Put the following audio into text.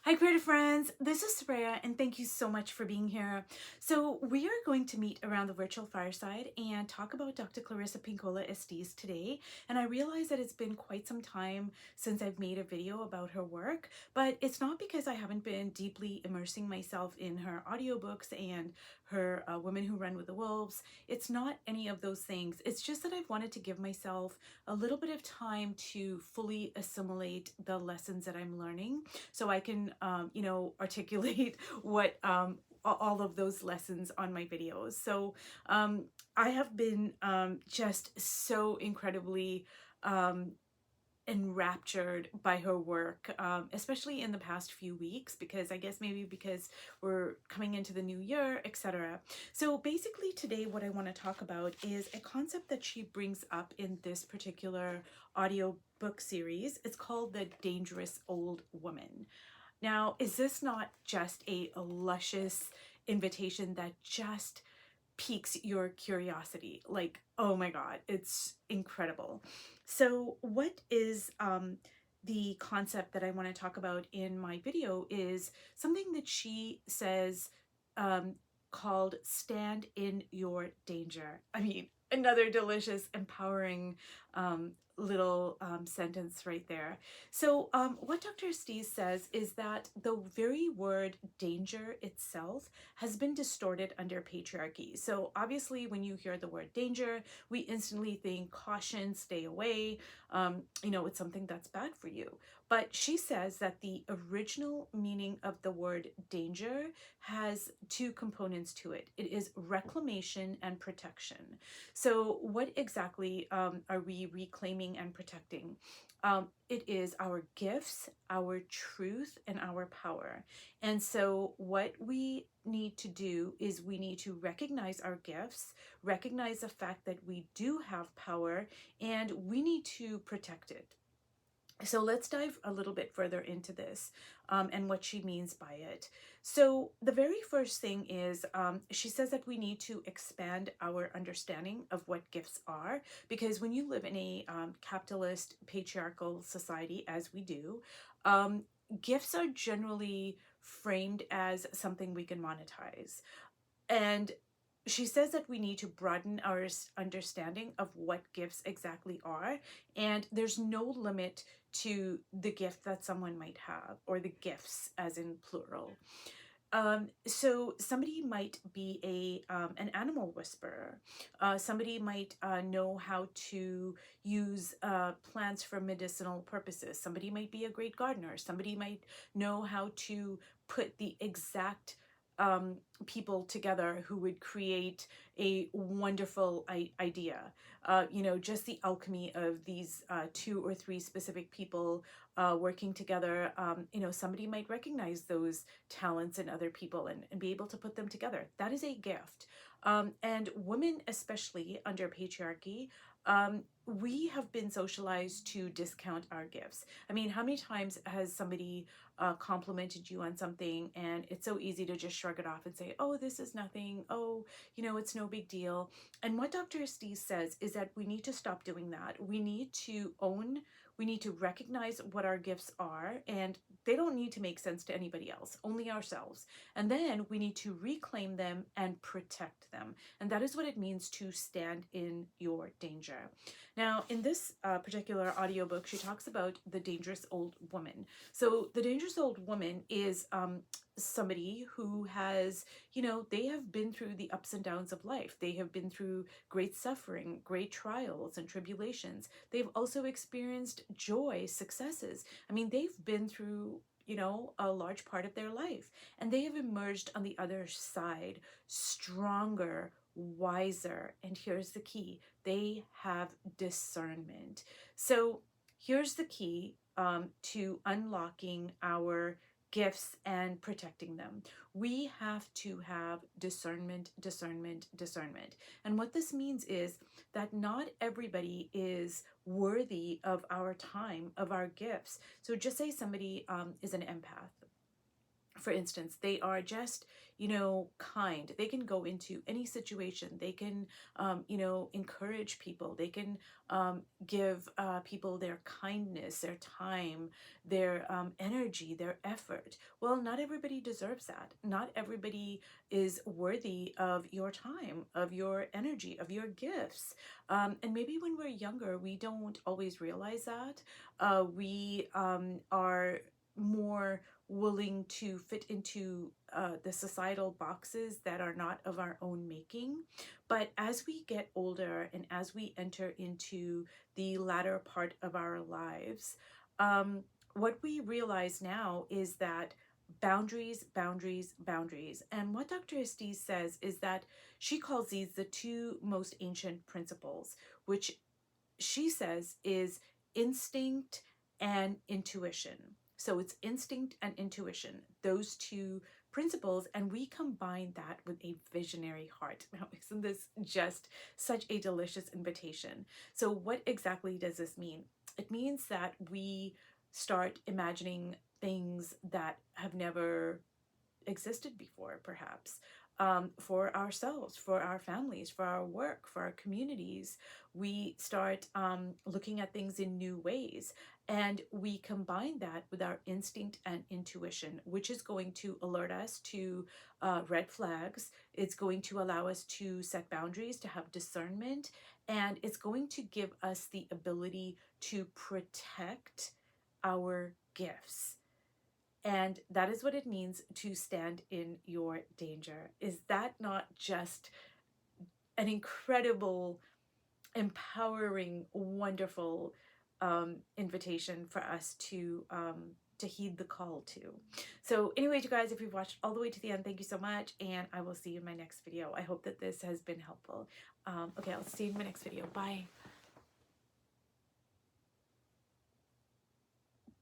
Hi, creative friends. This is Soraya, and thank you so much for being here. So, we are going to meet around the virtual fireside and talk about Dr. Estes today. And I realize that it's been quite some time since I've made a video about her work, but it's not because I haven't been deeply immersing myself in her audiobooks and her Women Who Run with the Wolves. It's not any of those things. It's just that I've wanted to give myself a little bit of time to fully assimilate the lessons that I'm learning so I can, articulate what all of those lessons on my videos. So I have been just so incredibly enraptured by her work, especially in the past few weeks, because I guess maybe because we're coming into the new year, etc. So basically today what I want to talk about is a concept that she brings up in this particular audio book series. It's called The Dangerous Old Woman. Now, is this not just a luscious invitation that just piques your curiosity? Like, oh my God, it's incredible. So what is the concept that I want to talk about in my video is something that she says um, called stand in your danger. I mean, another delicious, empowering little sentence right there. So what Dr. Estes says is that the very word danger itself has been distorted under patriarchy. So obviously when you hear the word danger, we instantly think caution, stay away, it's something that's bad for you. But she says that the original meaning of the word danger has two components to it. It is reclamation and protection. So what exactly are we reclaiming and protecting? It is our gifts, our truth, and our power. And so what we need to do is we need to recognize our gifts, recognize the fact that we do have power, and we need to protect it. So let's dive a little bit further into this and what she means by it. So the very first thing is she says that we need to expand our understanding of what gifts are, because when you live in a capitalist patriarchal society, as we do, gifts are generally framed as something we can monetize. And she says that we need to broaden our understanding of what gifts exactly are, and there's no limit to the gift that someone might have, or the gifts as in plural. So somebody might be an animal whisperer. Somebody might know how to use plants for medicinal purposes. Somebody might be a great gardener. Somebody might know how to put the exact people together who would create a wonderful idea. Just the alchemy of these two or three specific people working together. Somebody might recognize those talents in other people and be able to put them together. That is a gift. And women, especially under patriarchy, we have been socialized to discount our gifts. I mean, how many times has somebody complimented you on something and it's so easy to just shrug it off and say, oh, this is nothing. Oh, it's no big deal. And what Dr. Estes says is that we need to stop doing that. We need to we need to recognize what our gifts are, and they don't need to make sense to anybody else, only ourselves. And then we need to reclaim them and protect them. And that is what it means to stand in your danger. Now, in this particular audiobook, she talks about the dangerous old woman. So the dangerous old woman is somebody who has, they have been through the ups and downs of life. They have been through great suffering, great trials and tribulations. They've also experienced joy, successes. I mean, they've been through, a large part of their life, and they have emerged on the other side stronger, wiser, and here's the key: they have discernment. So here's the key to unlocking our gifts and protecting them. We have to have discernment, discernment, discernment. And what this means is that not everybody is worthy of our time, of our gifts. So just say somebody is an empath, For instance, they are just, kind. They can go into any situation. They can, encourage people. They can give people their kindness, their time, their energy, their effort. Well, not everybody deserves that. Not everybody is worthy of your time, of your energy, of your gifts. And maybe when we're younger, we don't always realize that. We are more willing to fit into the societal boxes that are not of our own making. But as we get older and as we enter into the latter part of our lives, what we realize now is that boundaries, boundaries, boundaries. And what Dr. Estes says is that she calls these the two most ancient principles, which she says is instinct and intuition. So it's instinct and intuition, those two principles, and we combine that with a visionary heart. Now, isn't this just such a delicious invitation? So, what exactly does this mean? It means that we start imagining things that have never existed before, perhaps, for ourselves, for our families, for our work, for our communities. We start looking at things in new ways. And we combine that with our instinct and intuition, which is going to alert us to red flags. It's going to allow us to set boundaries, to have discernment, and it's going to give us the ability to protect our gifts. And that is what it means to stand in your danger. Is that not just an incredible, empowering, wonderful invitation for us to heed the call to? So anyway, you guys, if you've watched all the way to the end, thank you so much, and I will see you in my next video. I hope that this has been helpful. Okay, I'll see you in my next video. Bye.